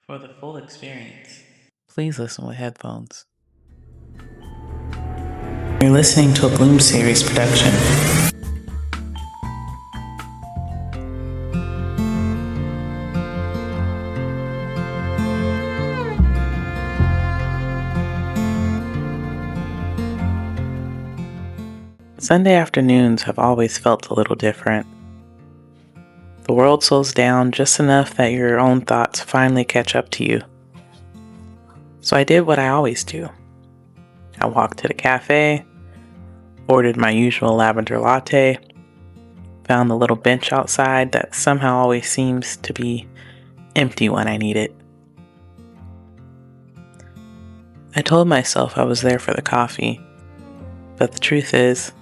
For the full experience, please listen with headphones. You're listening to a Bloom Series production. Sunday afternoons have always felt a little different. The world slows down just enough that your own thoughts finally catch up to you. So I did what I always do. I walked to the cafe, ordered my usual lavender latte, found the little bench outside that somehow always seems to be empty when I need it. I told myself I was there for the coffee, but the truth is,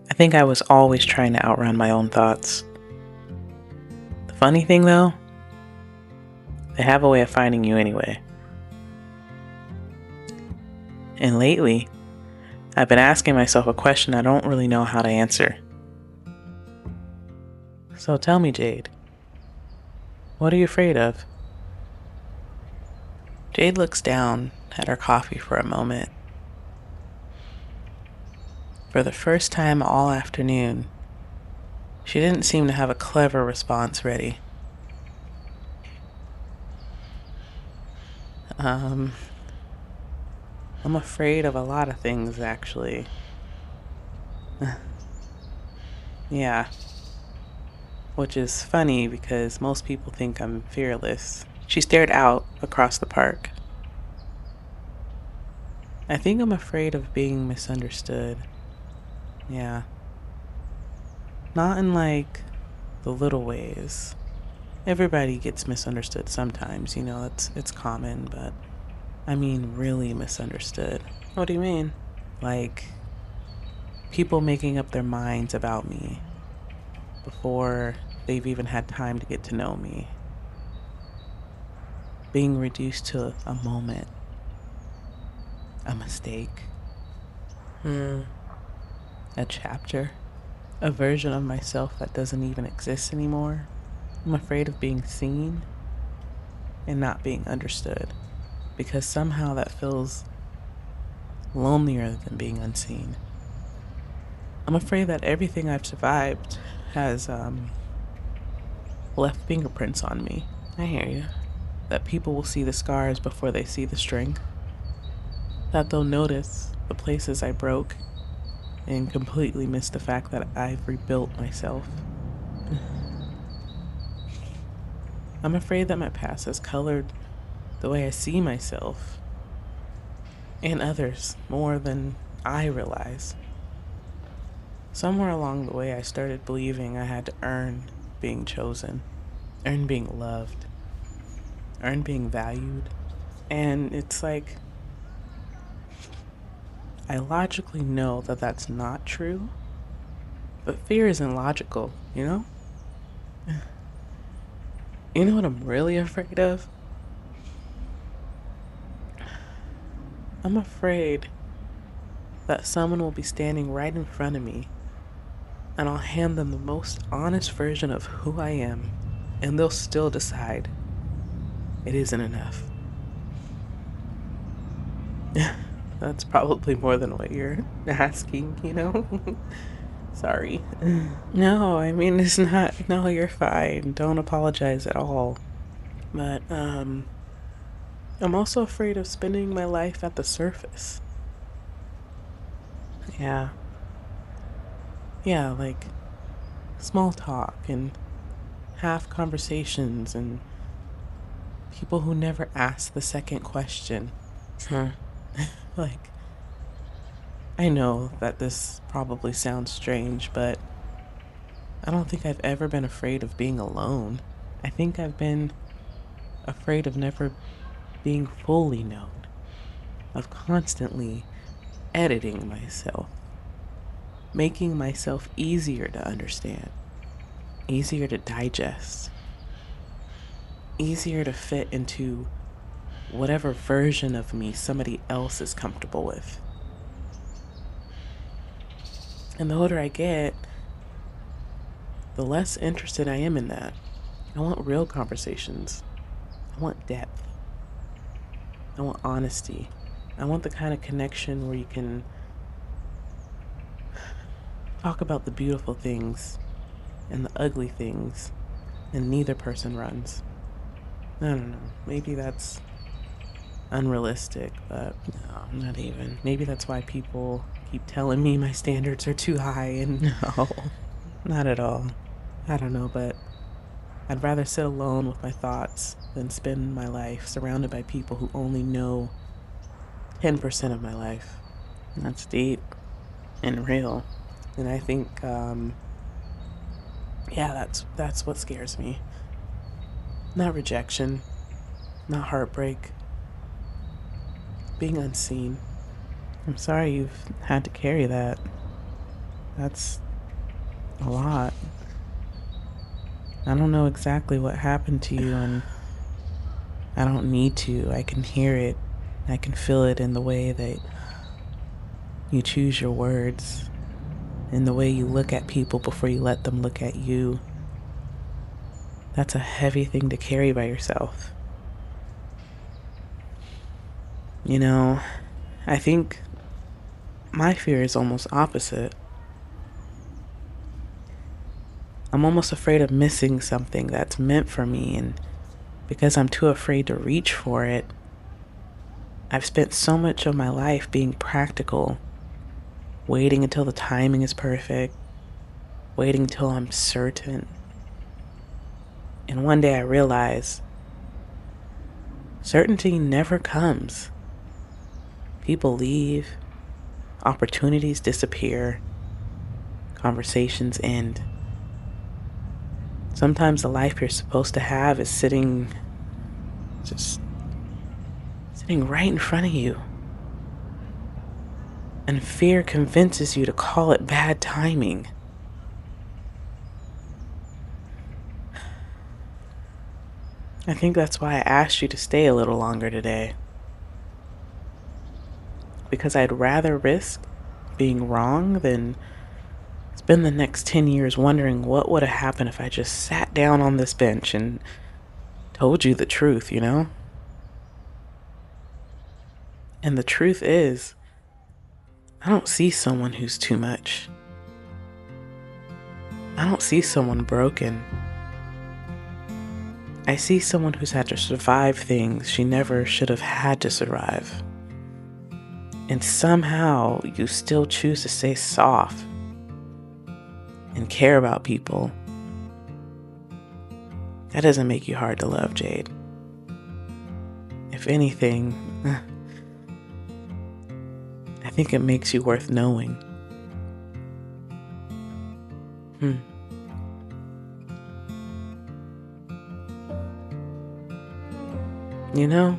I think I was always trying to outrun my own thoughts. The funny thing though, they have a way of finding you anyway. And lately, I've been asking myself a question I don't really know how to answer. So tell me, Jade, what are you afraid of? Jade looks down at her coffee for a moment. For the first time all afternoon, she didn't seem to have a clever response ready. I'm afraid of a lot of things, actually. Yeah. Which is funny because most people think I'm fearless. She stared out across the park. I think I'm afraid of being misunderstood. Yeah. Not in like the little ways. Everybody gets misunderstood sometimes, it's common, but I mean really misunderstood. What do you mean? Like people making up their minds about me before they've even had time to get to know me. Being reduced to a moment, a mistake, a chapter, a version of myself that doesn't even exist anymore. I'm afraid of being seen and not being understood because somehow that feels lonelier than being unseen. I'm afraid that everything I've survived has left fingerprints on me. I hear you. That people will see the scars before they see the strength. That they'll notice the places I broke and completely miss the fact that I've rebuilt myself. I'm afraid that my past has colored the way I see myself and others more than I realize. Somewhere along the way, I started believing I had to earn being chosen, earn being loved, earn being valued. And it's like, I logically know that that's not true, but fear isn't logical, you know? You know what I'm really afraid of? I'm afraid that someone will be standing right in front of me and I'll hand them the most honest version of who I am, and they'll still decide it isn't enough. That's probably more than what you're asking, Sorry. No, I mean, it's not. No, you're fine. Don't apologize at all. But, I'm also afraid of spending my life at the surface. Yeah. Yeah, like small talk and half conversations and people who never ask the second question. Like, I know that this probably sounds strange, but I don't think I've ever been afraid of being alone. I think I've been afraid of never being fully known, of constantly editing myself, making myself easier to understand, easier to digest, easier to fit into whatever version of me somebody else is comfortable with. And the older I get, the less interested I am in that. I want real conversations. I want depth. I want honesty. I want the kind of connection where you can talk about the beautiful things and the ugly things, and neither person runs. I don't know. Maybe that's unrealistic, but no, not even. Maybe that's why people keep telling me my standards are too high, and no, not at all. I don't know, but I'd rather sit alone with my thoughts than spend my life surrounded by people who only know 10% of my life. And that's deep and real. And I think, yeah, that's what scares me. Not rejection, not heartbreak, being unseen. I'm sorry you've had to carry that. That's a lot. I don't know exactly what happened to you, and I don't need to. I can hear it. I can feel it in the way that you choose your words, in the way you look at people before you let them look at you. That's a heavy thing to carry by yourself. You know, I think my fear is almost opposite. I'm almost afraid of missing something that's meant for me, and because I'm too afraid to reach for it, I've spent so much of my life being practical, waiting until the timing is perfect, waiting until I'm certain. And one day I realized certainty never comes. People leave, opportunities disappear, conversations end. Sometimes the life you're supposed to have is just sitting right in front of you. And fear convinces you to call it bad timing. I think that's why I asked you to stay a little longer today. Because I'd rather risk being wrong than spend the next 10 years wondering what would have happened if I just sat down on this bench and told you the truth, you know? And the truth is, I don't see someone who's too much. I don't see someone broken. I see someone who's had to survive things she never should have had to survive. And somehow you still choose to stay soft and care about people. That doesn't make you hard to love, Jade. If anything, I think it makes you worth knowing. You know,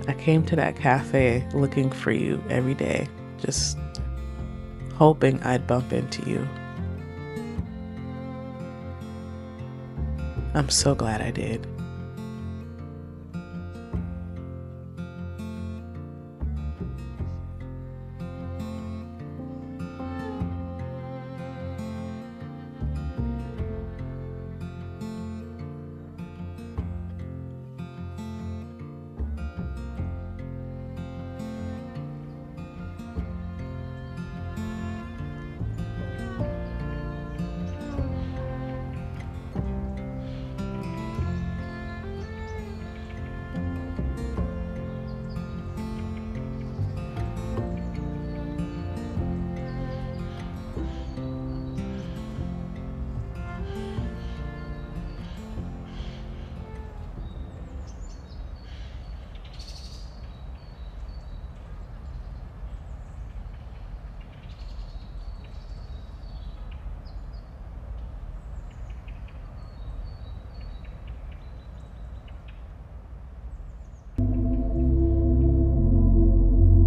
I came to that cafe looking for you every day, just hoping I'd bump into you. I'm so glad I did.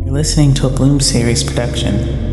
You're listening to a Bloom Series production.